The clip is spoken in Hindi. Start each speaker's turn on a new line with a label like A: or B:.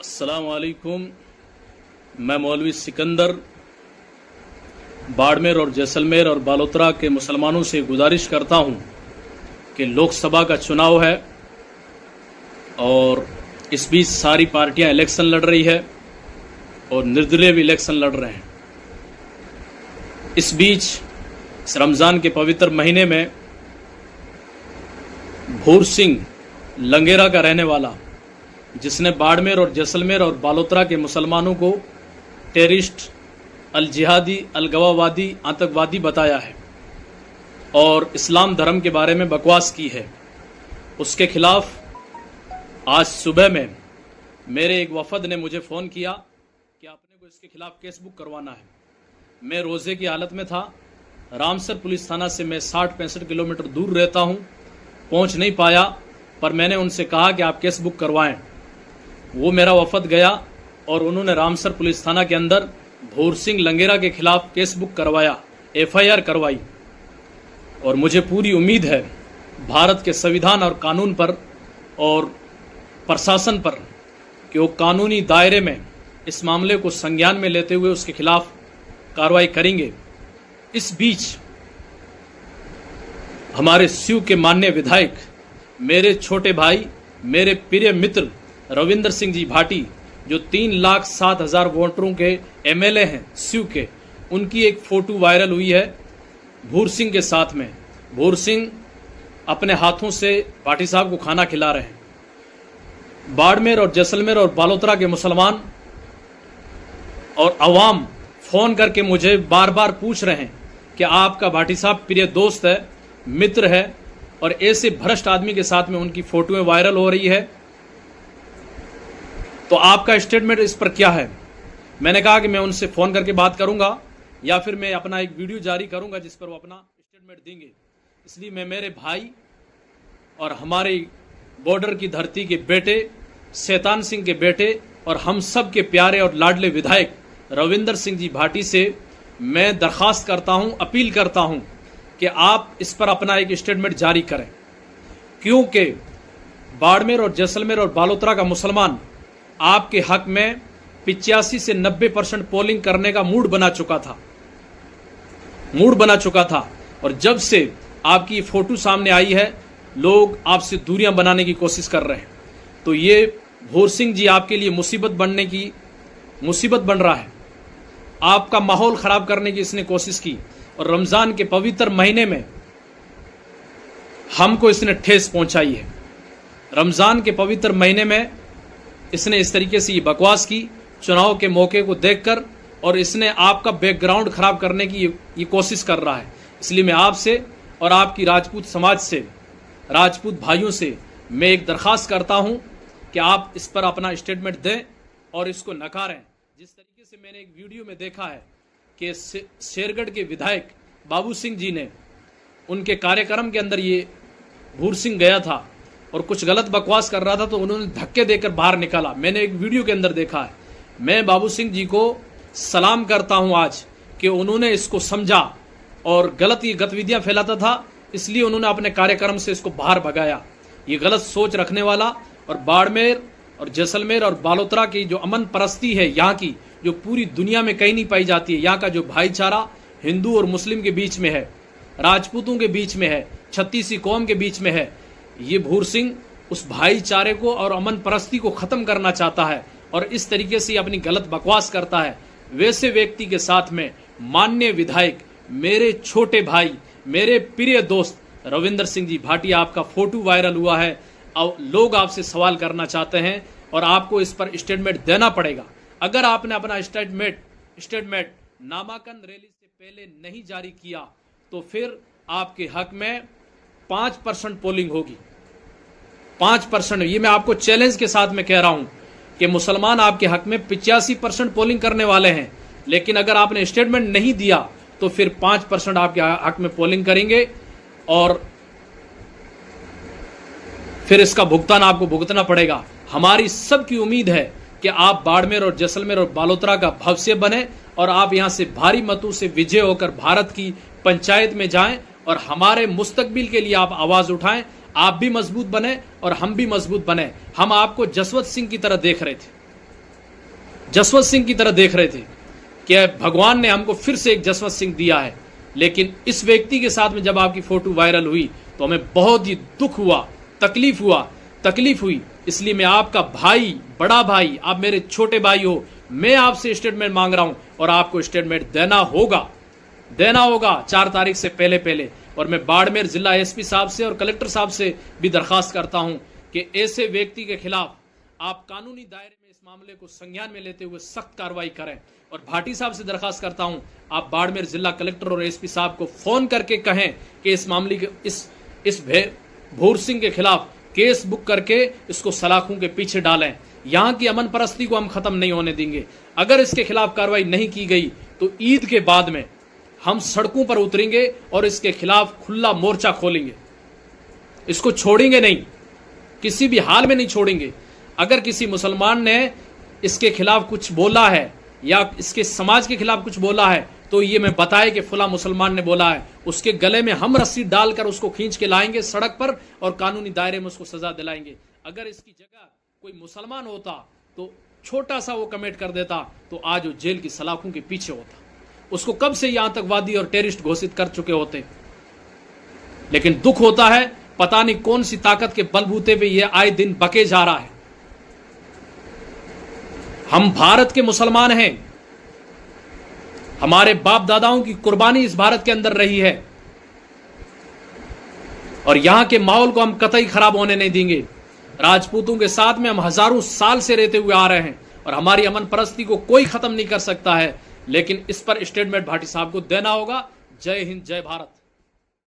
A: अस्सलाम वालेकुम। मैं मौलवी सिकंदर बाड़मेर और जैसलमेर और बालोतरा के मुसलमानों से गुजारिश करता हूं कि लोकसभा का चुनाव है और इस बीच सारी पार्टियां इलेक्शन लड़ रही है और निर्दलीय भी इलेक्शन लड़ रहे हैं। इस बीच इस रमज़ान के पवित्र महीने में भूर सिंह लंगेरा का रहने वाला, जिसने बाड़मेर और जैसलमेर और बालोतरा के मुसलमानों को टेररिस्ट, अल जिहादी, अल गवावादी, आतंकवादी बताया है और इस्लाम धर्म के बारे में बकवास की है, उसके खिलाफ आज सुबह में मेरे एक वफद ने मुझे फ़ोन किया कि आपने को इसके खिलाफ केस बुक करवाना है। मैं रोज़े की हालत में था। रामसर पुलिस थाना से मैं 60-65 किलोमीटर दूर रहता हूं, पहुंच नहीं पाया, पर मैंने उनसे कहा कि आप केस बुक करवाएं। वो मेरा वफद गया और उन्होंने रामसर पुलिस थाना के अंदर भूर सिंह लंगेरा के खिलाफ केस बुक करवाया, FIR करवाई। और मुझे पूरी उम्मीद है भारत के संविधान और कानून पर और प्रशासन पर कि वो कानूनी दायरे में इस मामले को संज्ञान में लेते हुए उसके खिलाफ कार्रवाई करेंगे। इस बीच हमारे स्यू के माननीय विधायक, मेरे छोटे भाई, मेरे प्रिय मित्र रविंदर सिंह जी भाटी, जो 3,07,000 वोटरों के MLA हैं स्यू के, उनकी एक फ़ोटो वायरल हुई है भूर सिंह के साथ में। भूर सिंह अपने हाथों से भाटी साहब को खाना खिला रहे हैं। बाड़मेर और जैसलमेर और बालोतरा के मुसलमान और अवाम फ़ोन करके मुझे बार बार पूछ रहे हैं कि आपका भाटी साहब प्रिय दोस्त है, मित्र है, और ऐसे भ्रष्ट आदमी के साथ में उनकी फ़ोटोएं वायरल हो रही है। तो आपका स्टेटमेंट इस पर क्या है? मैंने कहा कि मैं उनसे फ़ोन करके बात करूंगा या फिर मैं अपना एक वीडियो जारी करूंगा जिस पर वो अपना स्टेटमेंट देंगे। इसलिए मैं मेरे भाई और हमारे बॉर्डर की धरती के बेटे, शैतान सिंह के बेटे और हम सब के प्यारे और लाडले विधायक रविंदर सिंह जी भाटी से मैं दरख्वास्त करता हूं, अपील करता हूं कि आप इस पर अपना एक स्टेटमेंट जारी करें, क्योंकि बाड़मेर और जैसलमेर और बालोतरा का मुसलमान आपके हक में 85 से 90% पोलिंग करने का मूड बना चुका था और जब से आपकी फोटो सामने आई है, लोग आपसे दूरियां बनाने की कोशिश कर रहे हैं। तो ये भूर सिंह जी आपके लिए मुसीबत बन रहा है। आपका माहौल खराब करने की इसने कोशिश की और रमजान के पवित्र महीने में हमको इसने ठेस पहुंचाई है। रमजान के पवित्र महीने में इसने इस तरीके से ये बकवास की, चुनाव के मौके को देखकर, और इसने आपका बैकग्राउंड खराब करने की ये कोशिश कर रहा है। इसलिए मैं आपसे और आपकी राजपूत समाज से, राजपूत भाइयों से मैं एक दरख्वास्त करता हूं कि आप इस पर अपना स्टेटमेंट दें और इसको नकारें। जिस तरीके से मैंने एक वीडियो में देखा है कि शेरगढ़ के विधायक बाबू सिंह जी ने, उनके कार्यक्रम के अंदर ये भूर सिंह गया था और कुछ गलत बकवास कर रहा था, तो उन्होंने धक्के देकर बाहर निकाला। मैंने एक वीडियो के अंदर देखा है। मैं बाबू सिंह जी को सलाम करता हूं आज कि उन्होंने इसको समझा और गलत ये गतिविधियां फैलाता था, इसलिए उन्होंने अपने कार्यक्रम से इसको बाहर भगाया। ये गलत सोच रखने वाला और बाड़मेर और जैसलमेर और बालोतरा की जो अमन परस्ती है, यहाँ की, जो पूरी दुनिया में कहीं नहीं पाई जाती है, यहाँ का जो भाईचारा हिंदू और मुस्लिम के बीच में है, राजपूतों के बीच में है, छत्तीसी कौम के बीच में है, ये भूर सिंह उस भाईचारे को और अमन परस्ती को खत्म करना चाहता है और इस तरीके से अपनी गलत बकवास करता है। वैसे व्यक्ति के साथ में माननीय विधायक, मेरे छोटे भाई, मेरे प्रिय दोस्त रविंदर सिंह जी भाटी, आपका फोटो वायरल हुआ है और लोग आपसे सवाल करना चाहते हैं और आपको इस पर स्टेटमेंट देना पड़ेगा। अगर आपने अपना स्टेटमेंट नामांकन रैली से पहले नहीं जारी किया तो फिर आपके हक में 5% पोलिंग होगी। 5%। ये मैं आपको चैलेंज के साथ में कह रहा हूं कि मुसलमान आपके हक में 85% पोलिंग करने वाले हैं, लेकिन अगर आपने स्टेटमेंट नहीं दिया तो फिर 5% आपके हक में पोलिंग करेंगे और फिर इसका भुगतान आपको भुगतना पड़ेगा। हमारी सबकी उम्मीद है कि आप बाड़मेर और जैसलमेर और बालोतरा का भविष्य बने और आप यहां से भारी मतों से विजय होकर भारत की पंचायत में जाएं और हमारे मुस्तकबिल के लिए आप आवाज उठाएं। आप भी मजबूत बने और हम भी मजबूत बने। हम आपको जसवंत सिंह की तरह देख रहे थे। जसवंत सिंह की तरह देख रहे थे कि भगवान ने हमको फिर से एक जसवंत सिंह दिया है। लेकिन इस व्यक्ति के साथ में जब आपकी फोटो वायरल हुई तो हमें बहुत ही दुख हुआ, तकलीफ हुई। इसलिए मैं आपका भाई, बड़ा भाई, आप मेरे छोटे भाई हो, मैं आपसे स्टेटमेंट मांग रहा हूं और आपको स्टेटमेंट देना होगा 4 तारीख से पहले। और मैं बाड़मेर जिला एसपी साहब से और कलेक्टर साहब से भी दरखास्त करता हूं कि ऐसे व्यक्ति के खिलाफ आप कानूनी दायरे में इस मामले को संज्ञान में लेते हुए सख्त कार्रवाई करें। और भाटी साहब से दरखास्त करता हूं, आप बाड़मेर जिला कलेक्टर और एसपी साहब को फोन करके कहें कि इस मामले के इस भूर सिंह के खिलाफ केस बुक करके इसको सलाखों के पीछे डालें। यहां की अमन परस्ती को हम खत्म नहीं होने देंगे। अगर इसके खिलाफ कार्रवाई नहीं की गई तो ईद के बाद में हम सड़कों पर उतरेंगे और इसके खिलाफ खुला मोर्चा खोलेंगे। इसको छोड़ेंगे नहीं, किसी भी हाल में नहीं छोड़ेंगे। अगर किसी मुसलमान ने इसके खिलाफ कुछ बोला है या इसके समाज के खिलाफ कुछ बोला है तो ये मैं बताए कि फला मुसलमान ने बोला है, उसके गले में हम रस्सी डालकर उसको खींच के लाएंगे सड़क पर और कानूनी दायरे में उसको सजा दिलाएंगे। अगर इसकी जगह कोई मुसलमान होता तो छोटा सा वो कमेंट कर देता तो आज वो जेल की सलाखों के पीछे होता, उसको कब से ये आतंकवादी और टेररिस्ट घोषित कर चुके होते। लेकिन दुख होता है, पता नहीं कौन सी ताकत के बलबूते पे ये आए दिन बके जा रहा है। हम भारत के मुसलमान हैं, हमारे बाप दादाओं की कुर्बानी इस भारत के अंदर रही है और यहां के माहौल को हम कतई खराब होने नहीं देंगे। राजपूतों के साथ में हम हजारों साल से रहते हुए आ रहे हैं और हमारी अमन परस्ती को कोई खत्म नहीं कर सकता है। लेकिन इस पर स्टेटमेंट भाटी साहब को देना होगा। जय हिंद, जय भारत।